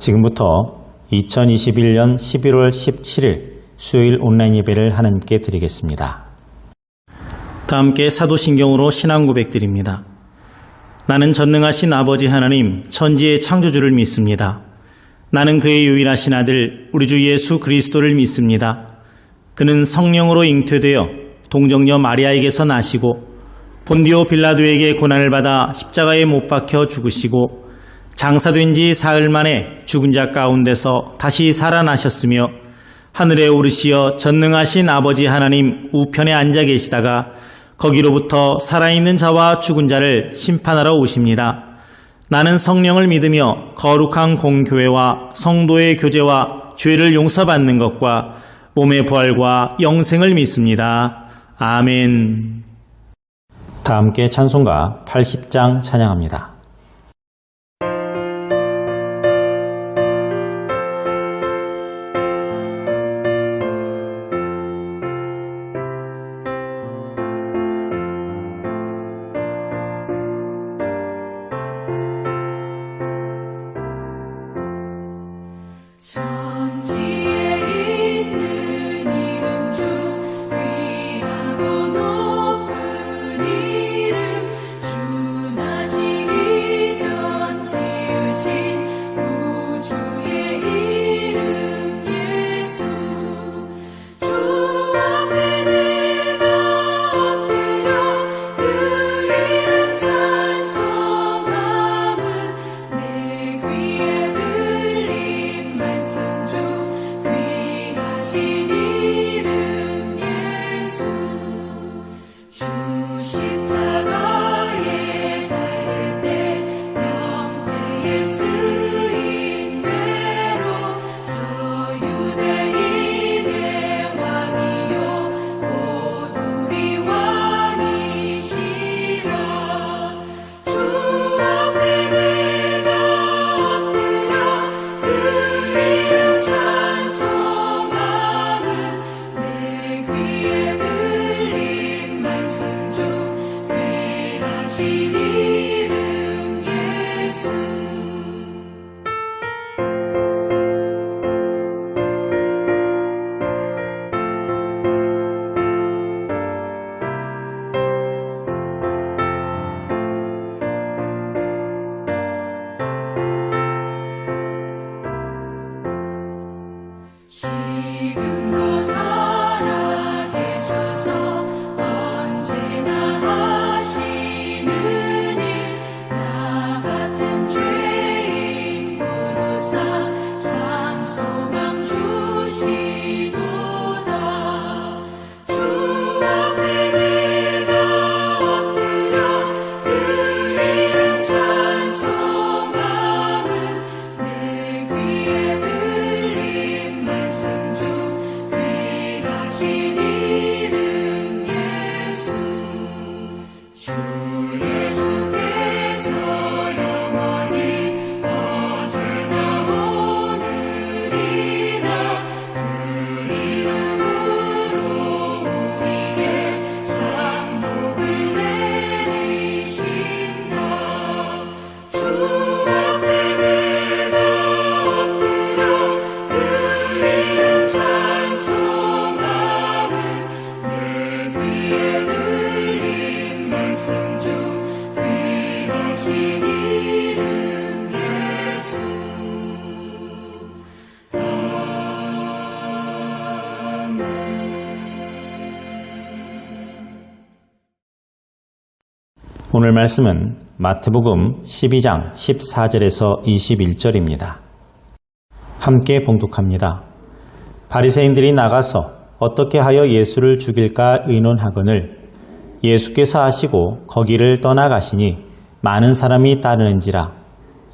지금부터 2021년 11월 17일 수요일 온라인 예배를 하나님께 드리겠습니다. 다 함께 사도신경으로 신앙 고백드립니다. 나는 전능하신 아버지 하나님 천지의 창조주를 믿습니다. 나는 그의 유일하신 아들 우리 주 예수 그리스도를 믿습니다. 그는 성령으로 잉태되어 동정녀 마리아에게서 나시고 본디오 빌라도에게 고난을 받아 십자가에 못 박혀 죽으시고 장사된 지 사흘 만에 죽은 자 가운데서 다시 살아나셨으며 하늘에 오르시어 전능하신 아버지 하나님 우편에 앉아 계시다가 거기로부터 살아있는 자와 죽은 자를 심판하러 오십니다. 나는 성령을 믿으며 거룩한 공교회와 성도의 교제와 죄를 용서받는 것과 몸의 부활과 영생을 믿습니다. 아멘. 다 함께 찬송가 80장 찬양합니다. 오늘 말씀은 마태복음 12장 14절에서 21절입니다. 함께 봉독합니다. 바리새인들이 나가서 어떻게 하여 예수를 죽일까 의논하거늘 예수께서 아시고 거기를 떠나가시니 많은 사람이 따르는지라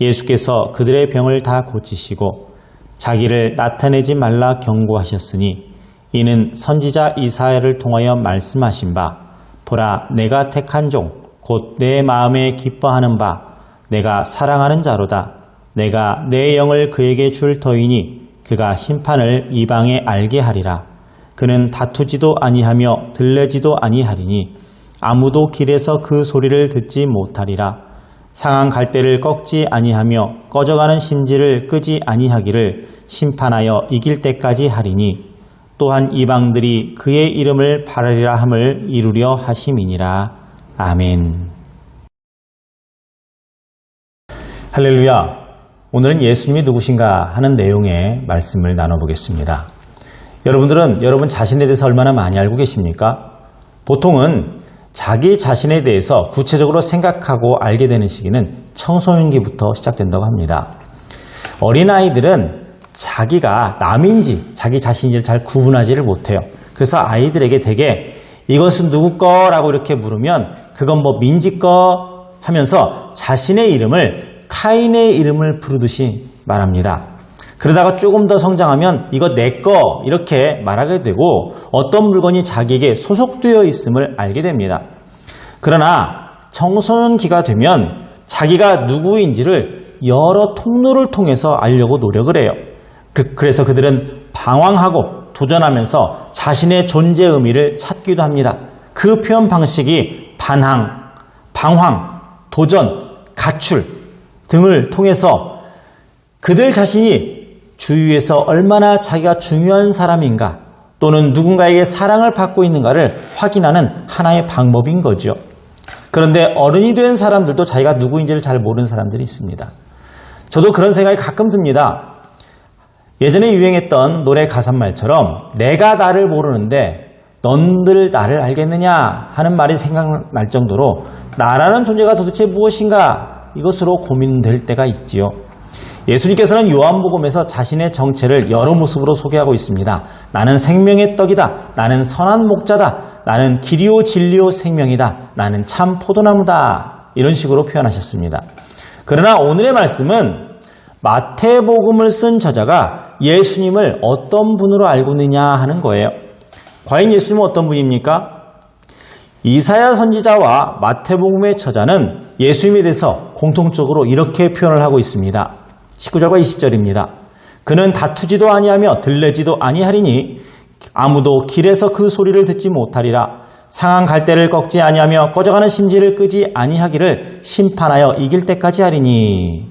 예수께서 그들의 병을 다 고치시고 자기를 나타내지 말라 경고하셨으니 이는 선지자 이사야를 통하여 말씀하신 바 보라 내가 택한 종 곧 내 마음에 기뻐하는 바 내가 사랑하는 자로다. 내가 내 영을 그에게 줄 터이니 그가 심판을 이방에 알게 하리라. 그는 다투지도 아니하며 들레지도 아니하리니 아무도 길에서 그 소리를 듣지 못하리라. 상한 갈대를 꺾지 아니하며 꺼져가는 심지를 끄지 아니하기를 심판하여 이길 때까지 하리니 또한 이방들이 그의 이름을 바라리라 함을 이루려 하심이니라. 아멘. 할렐루야. 오늘은 예수님이 누구신가 하는 내용의 말씀을 나눠보겠습니다. 여러분들은 여러분 자신에 대해서 얼마나 많이 알고 계십니까? 보통은 자기 자신에 대해서 구체적으로 생각하고 알게 되는 시기는 청소년기부터 시작된다고 합니다. 어린아이들은 자기가 남인지 자기 자신인지를 잘 구분하지를 못해요. 그래서 아이들에게 대개 이것은 누구 거라고 이렇게 물으면 그건 뭐 민지 거 하면서 자신의 이름을 타인의 이름을 부르듯이 말합니다. 그러다가 조금 더 성장하면 이거 내 거 이렇게 말하게 되고 어떤 물건이 자기에게 소속되어 있음을 알게 됩니다. 그러나 청소년기가 되면 자기가 누구인지를 여러 통로를 통해서 알려고 노력을 해요. 그래서 그들은 방황하고 도전하면서 자신의 존재 의미를 찾기도 합니다. 그 표현 방식이 반항, 방황, 도전, 가출 등을 통해서 그들 자신이 주위에서 얼마나 자기가 중요한 사람인가 또는 누군가에게 사랑을 받고 있는가를 확인하는 하나의 방법인 거죠. 그런데 어른이 된 사람들도 자기가 누구인지를 잘 모르는 사람들이 있습니다. 저도 그런 생각이 가끔 듭니다. 예전에 유행했던 노래 가사말처럼 내가 나를 모르는데 넌들 나를 알겠느냐 하는 말이 생각날 정도로 나라는 존재가 도대체 무엇인가 이것으로 고민될 때가 있지요. 예수님께서는 요한복음에서 자신의 정체를 여러 모습으로 소개하고 있습니다. 나는 생명의 떡이다. 나는 선한 목자다. 나는 길이요 진리요 생명이다. 나는 참 포도나무다. 이런 식으로 표현하셨습니다. 그러나 오늘의 말씀은 마태복음을 쓴 저자가 예수님을 어떤 분으로 알고 있느냐 하는 거예요. 과연 예수님은 어떤 분입니까? 이사야 선지자와 마태복음의 저자는 예수님에 대해서 공통적으로 이렇게 표현을 하고 있습니다. 19절과 20절입니다. 그는 다투지도 아니하며 들레지도 아니하리니 아무도 길에서 그 소리를 듣지 못하리라. 상한 갈대를 꺾지 아니하며 꺼져가는 심지를 끄지 아니하기를 심판하여 이길 때까지 하리니.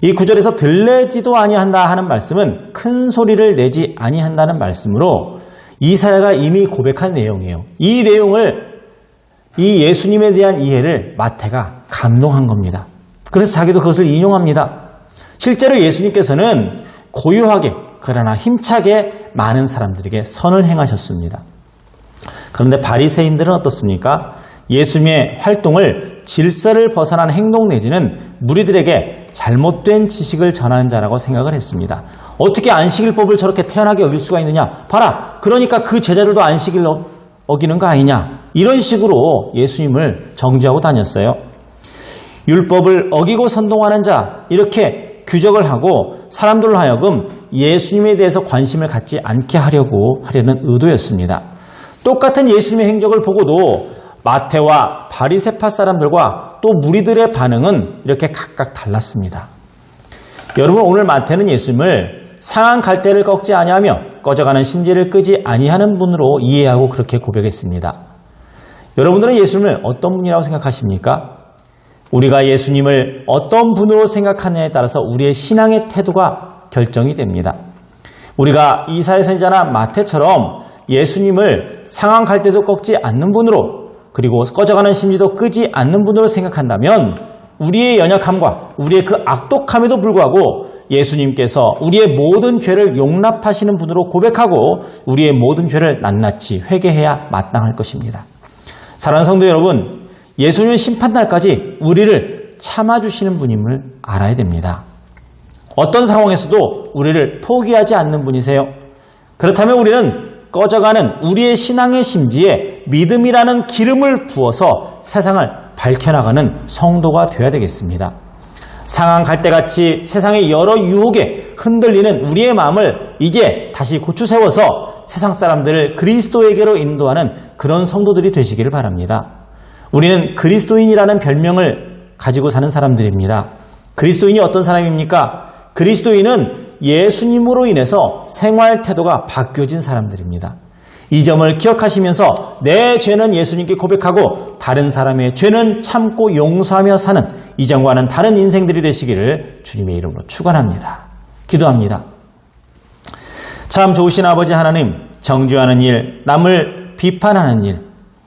이 구절에서 들레지도 아니한다 하는 말씀은 큰 소리를 내지 아니한다는 말씀으로 이사야가 이미 고백한 내용이에요. 이 내용을 이 예수님에 대한 이해를 마태가 감동한 겁니다. 그래서 자기도 그것을 인용합니다. 실제로 예수님께서는 고요하게 그러나 힘차게 많은 사람들에게 선을 행하셨습니다. 그런데 바리새인들은 어떻습니까? 예수님의 활동을 질서를 벗어난 행동 내지는 무리들에게 잘못된 지식을 전하는 자라고 생각을 했습니다. 어떻게 안식일법을 저렇게 태연하게 어길 수가 있느냐? 봐라! 그러니까 그 제자들도 안식일 어기는 거 아니냐? 이런 식으로 예수님을 정죄하고 다녔어요. 율법을 어기고 선동하는 자 이렇게 규정을 하고 사람들로 하여금 예수님에 대해서 관심을 갖지 않게 하려는 의도였습니다. 똑같은 예수님의 행적을 보고도 마태와 바리새파 사람들과 또 무리들의 반응은 이렇게 각각 달랐습니다. 여러분 오늘 마태는 예수님을 상한 갈대를 꺾지 아니하며 꺼져가는 심지를 끄지 아니하는 분으로 이해하고 그렇게 고백했습니다. 여러분들은 예수님을 어떤 분이라고 생각하십니까? 우리가 예수님을 어떤 분으로 생각하느냐에 따라서 우리의 신앙의 태도가 결정이 됩니다. 우리가 이사야 선지자나 마태처럼 예수님을 상한 갈대도 꺾지 않는 분으로 그리고 꺼져가는 심지도 끄지 않는 분으로 생각한다면 우리의 연약함과 우리의 그 악독함에도 불구하고 예수님께서 우리의 모든 죄를 용납하시는 분으로 고백하고 우리의 모든 죄를 낱낱이 회개해야 마땅할 것입니다. 사랑하는 성도 여러분, 예수님은 심판날까지 우리를 참아주시는 분임을 알아야 됩니다. 어떤 상황에서도 우리를 포기하지 않는 분이세요. 그렇다면 우리는 꺼져가는 우리의 신앙의 심지에 믿음이라는 기름을 부어서 세상을 밝혀나가는 성도가 되어야 되겠습니다. 상한 갈대같이 세상의 여러 유혹에 흔들리는 우리의 마음을 이제 다시 고추 세워서 세상 사람들을 그리스도에게로 인도하는 그런 성도들이 되시기를 바랍니다. 우리는 그리스도인이라는 별명을 가지고 사는 사람들입니다. 그리스도인이 어떤 사람입니까? 그리스도인은 예수님으로 인해서 생활 태도가 바뀌어진 사람들입니다. 이 점을 기억하시면서 내 죄는 예수님께 고백하고 다른 사람의 죄는 참고 용서하며 사는 이전과는 다른 인생들이 되시기를 주님의 이름으로 축원합니다. 기도합니다. 참 좋으신 아버지 하나님, 정죄하는 일, 남을 비판하는 일,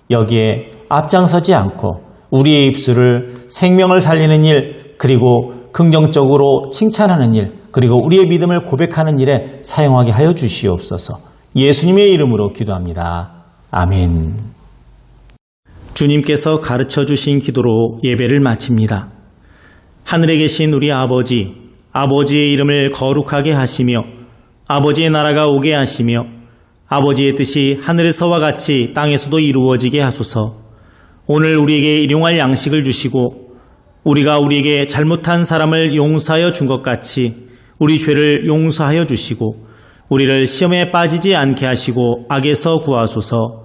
여기에 앞장서지 않고 우리의 입술을 생명을 살리는 일, 그리고 긍정적으로 칭찬하는 일, 그리고 우리의 믿음을 고백하는 일에 사용하게 하여 주시옵소서. 예수님의 이름으로 기도합니다. 아멘. 주님께서 가르쳐 주신 기도로 예배를 마칩니다. 하늘에 계신 우리 아버지, 아버지의 이름을 거룩하게 하시며 아버지의 나라가 오게 하시며 아버지의 뜻이 하늘에서와 같이 땅에서도 이루어지게 하소서. 오늘 우리에게 일용할 양식을 주시고 우리가 우리에게 잘못한 사람을 용서하여 준 것 같이 우리 죄를 용서하여 주시고 우리를 시험에 빠지지 않게 하시고 악에서 구하소서.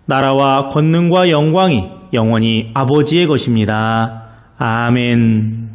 나라와 권능과 영광이 영원히 아버지의 것입니다. 아멘.